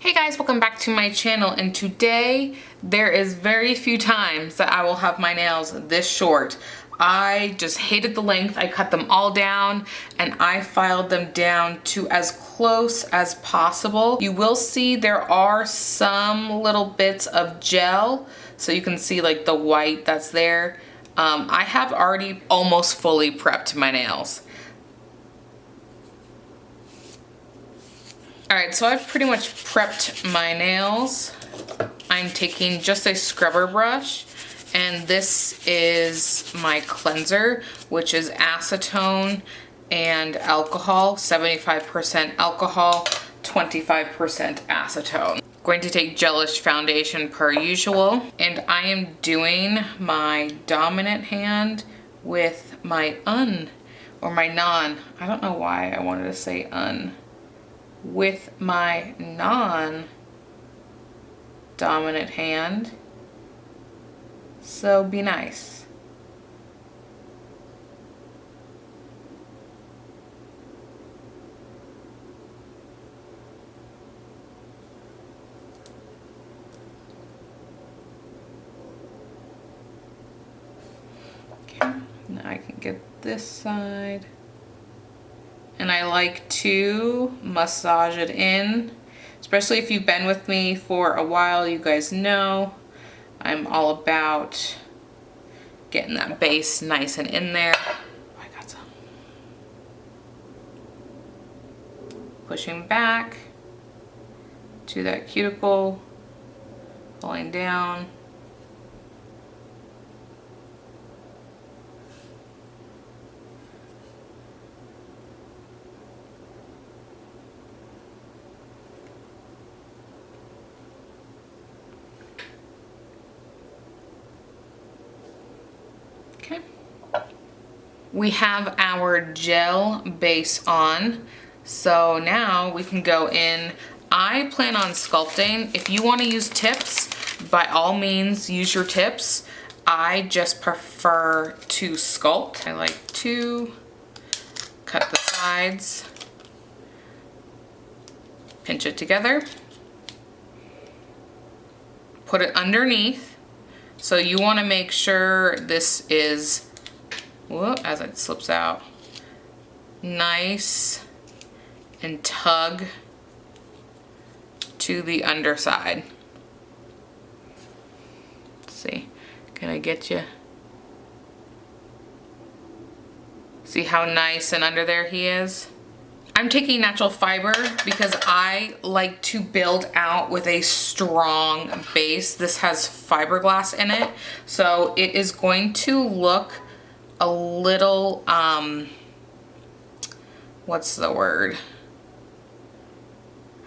Hey guys, welcome back to my channel, and today there is very few times that I will have my nails this short. I just hated the length. I cut them all down and I filed them down to as close as possible. You will see there are some little bits of gel, so you can see like the white that's there. I have already almost fully prepped my nails. Alright, so I've pretty much prepped my nails. I'm taking just a scrubber brush, and this is my cleanser, which is acetone and alcohol, 75% alcohol, 25% acetone. Going to take gelish foundation per usual, and I am doing my dominant hand with my or my non. I don't know why I wanted to say with my non-dominant hand, so be nice. Okay, now I can get this side. And I like to massage it in, especially if you've been with me for a while. You guys know I'm all about getting that base nice and in there. I got some. Pushing back to that cuticle, pulling down. Okay. We have our gel base on, so now we can go in. I plan on sculpting. If you want to use tips, by all means use your tips. I just prefer to sculpt. I like to cut the sides, pinch it together, put it underneath. So you want to make sure this is, whoop, as it slips out, nice and tug to the underside. Let's see, can I get you? See how nice and under there he is? I'm taking natural fiber because I like to build out with a strong base. This has fiberglass in it, so it is going to look a little, what's the word?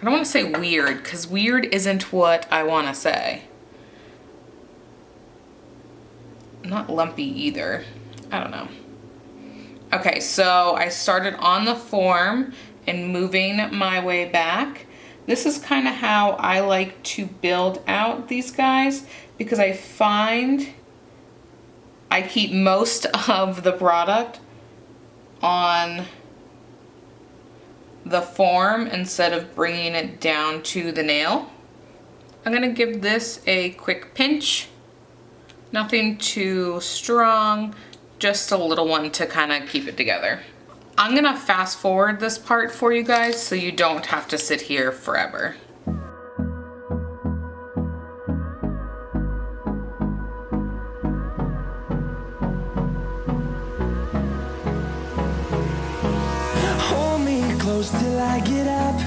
I don't want to say weird, because weird isn't what I want to say. Not lumpy either. I don't know. Okay, so I started on the form and moving my way back. This is kind of how I like to build out these guys, because I find I keep most of the product on the form instead of bringing it down to the nail. I'm gonna give this a quick pinch. Nothing too strong. Just a little one to kind of keep it together. I'm gonna fast forward this part for you guys so you don't have to sit here forever. Hold me close till I get up.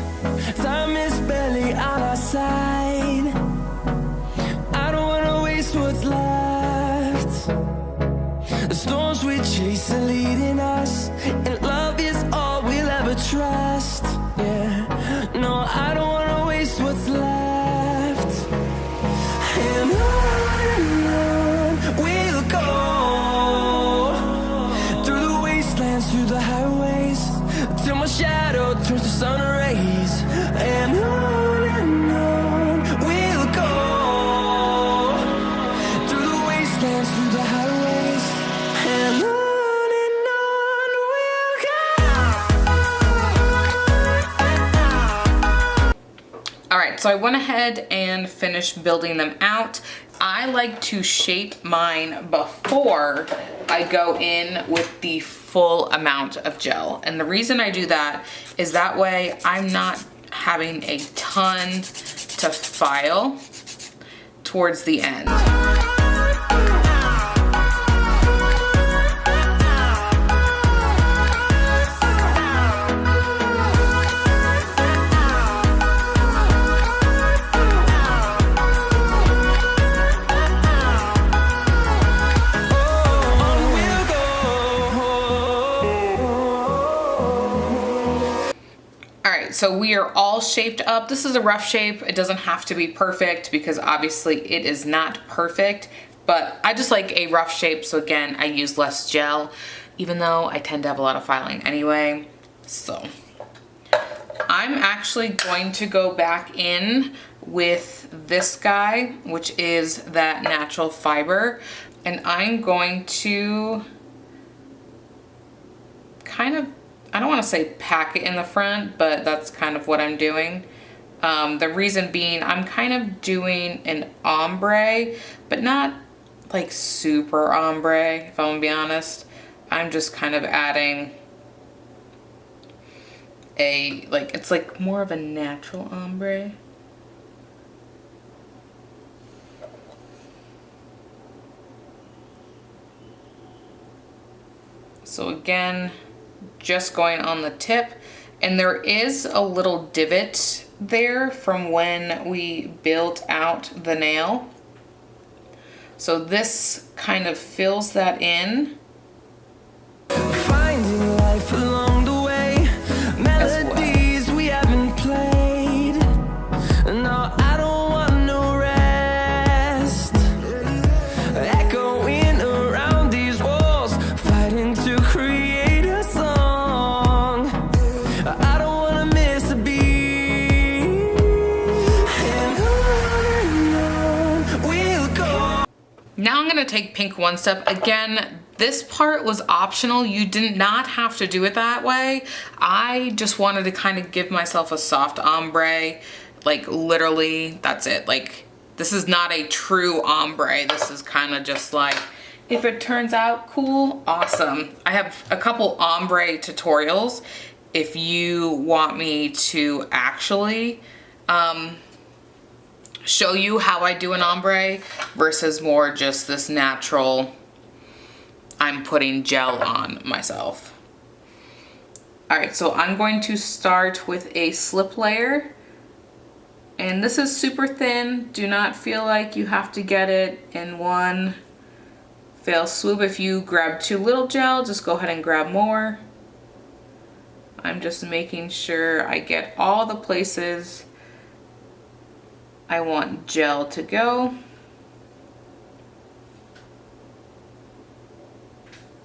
Time is barely on our side. I don't wanna waste what's left. The storms we chase are leading us, and love is all we'll ever trust. Yeah, no, I don't wanna waste what's left. And on we'll go, through the wastelands, through the highways, till my shadow turns to sun rays. And on we'll go, through the wastelands, through the highways, and on we'll go. right, so I went ahead and finished building them out. I like to shape mine before I go in with the full amount of gel. And the reason I do that is that way I'm not having a ton to file towards the end. So we are all shaped up. This is a rough shape. It doesn't have to be perfect because obviously it is not perfect, but I just like a rough shape. So again, I use less gel, even though I tend to have a lot of filing anyway. So I'm actually going to go back in with this guy, which is that natural fiber. And I'm going to kind of, I don't want to say pack it in the front, but that's kind of what I'm doing. The reason being, I'm kind of doing an ombre, but not like super ombre, if I'm gonna be honest. I'm just kind of adding a, like, it's like more of a natural ombre. So again, just going on the tip, and there is a little divot there from when we built out the nail. So this kind of fills that in. Finding life along the way, melodies we haven't played. No, I don't want no rest. Echoing around these walls, fighting to create a song. I don't want to miss a beat. And on we'll go. Now I'm gonna take pink one step. Again, this part was optional. You did not have to do it that way. I just wanted to kind of give myself a soft ombre. Like literally, that's it. Like, this is not a true ombre. This is kind of just like, if it turns out cool, awesome. I have a couple ombre tutorials if you want me to actually show you how I do an ombre versus more just this natural, I'm putting gel on myself. All right, so I'm going to start with a slip layer. And this is super thin. Do not feel like you have to get it in one fell swoop. If you grab too little gel, just go ahead and grab more. I'm just making sure I get all the places I want gel to go.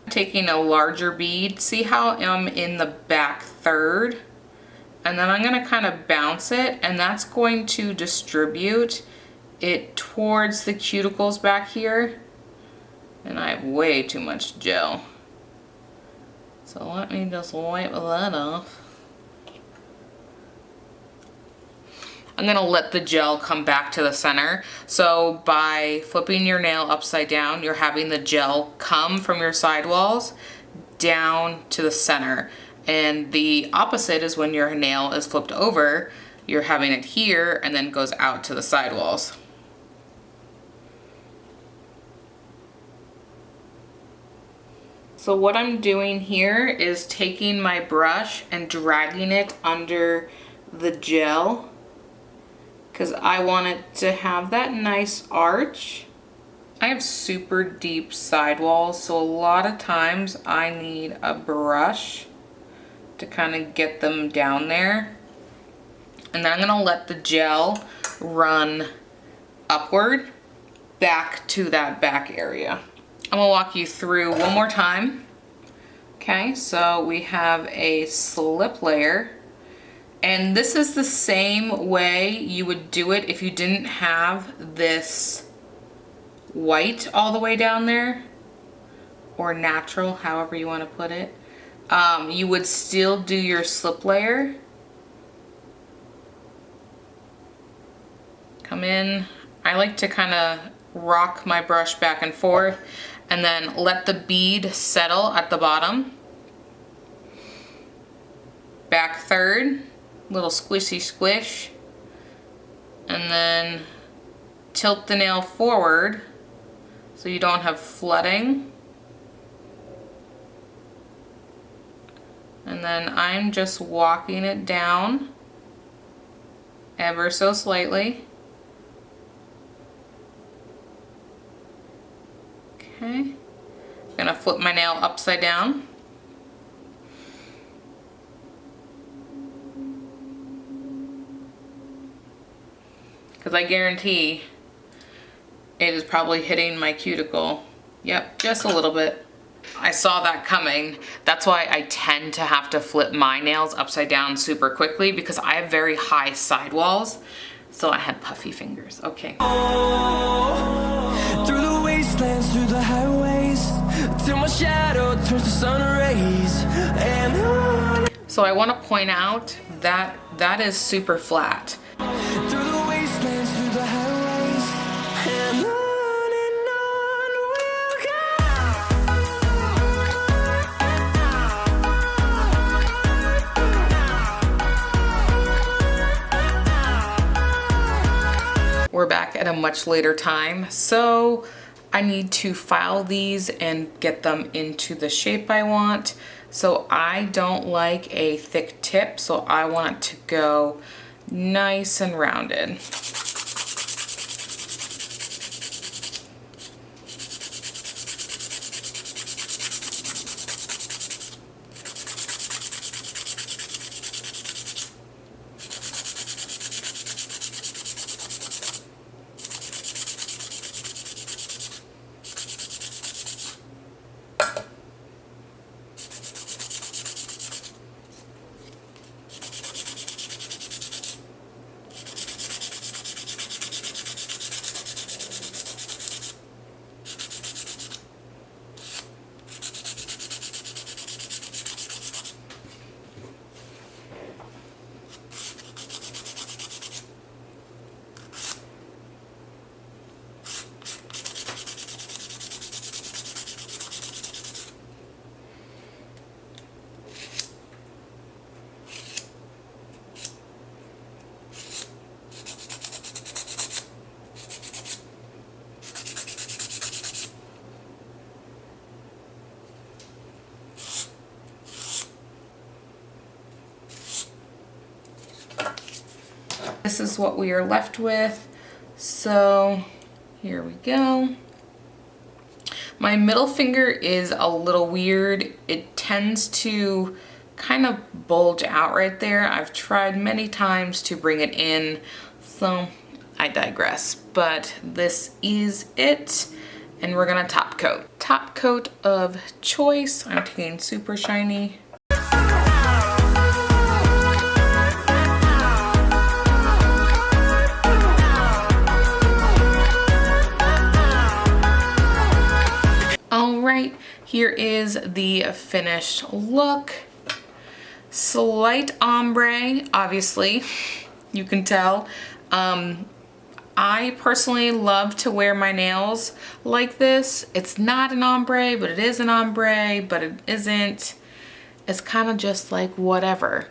Taking a larger bead, see how I'm in the back third, and then I'm gonna kind of bounce it, and that's going to distribute it towards the cuticles back here. And I have way too much gel. So let me just wipe that off. I'm gonna let the gel come back to the center. So by flipping your nail upside down, you're having the gel come from your sidewalls down to the center. And the opposite is when your nail is flipped over, you're having it here and then goes out to the sidewalls. So what I'm doing here is taking my brush and dragging it under the gel, because I want it to have that nice arch. I have super deep sidewalls, so a lot of times I need a brush to kind of get them down there. And then I'm gonna let the gel run upward back to that back area. I'm gonna walk you through one more time. Okay, so we have a slip layer. And this is the same way you would do it if you didn't have this white all the way down there, or natural, however you want to put it. You would still do your slip layer. Come in. I like to kind of rock my brush back and forth and then let the bead settle at the bottom. Back third, little squishy squish. And then tilt the nail forward so you don't have flooding. And then I'm just walking it down ever so slightly. Okay, I'm gonna flip my nail upside down. Because I guarantee it is probably hitting my cuticle. Yep, just a little bit. I saw that coming. That's why I tend to have to flip my nails upside down super quickly, because I have very high sidewalls. So I had puffy fingers. Okay. Through the wastelands, through the highways, till my shadow turns to sun rays. And on. So I want to point out that that is super flat. Through the wastelands, through the highways, and on we'll go. We're back at a much later time, so I need to file these and get them into the shape I want. So I don't like a thick tip, so I want it to go nice and rounded. This is what we are left with. So here we go. My middle finger is a little weird. It tends to kind of bulge out right there. I've tried many times to bring it in, so I digress. But this is it, and we're gonna top coat. Top coat of choice. I'm taking super shiny. Alright, here is the finished look. Slight ombre, obviously, you can tell. I personally love to wear my nails like this. It's not an ombre, but it is an ombre, but it isn't. It's kind of just like whatever.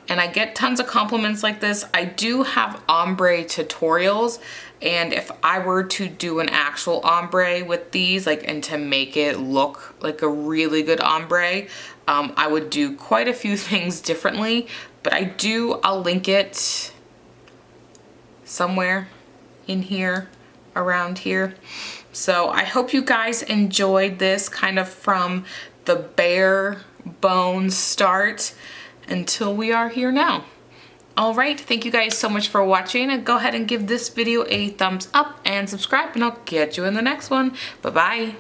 And I get tons of compliments like this. I do have ombre tutorials, and if I were to do an actual ombre with these, like, and to make it look like a really good ombre, I would do quite a few things differently, but I'll link it somewhere in here, around here. So I hope you guys enjoyed this kind of from the bare bones start until we are here now. All right, thank you guys so much for watching, and go ahead and give this video a thumbs up and subscribe, and I'll catch you in the next one. Bye-bye.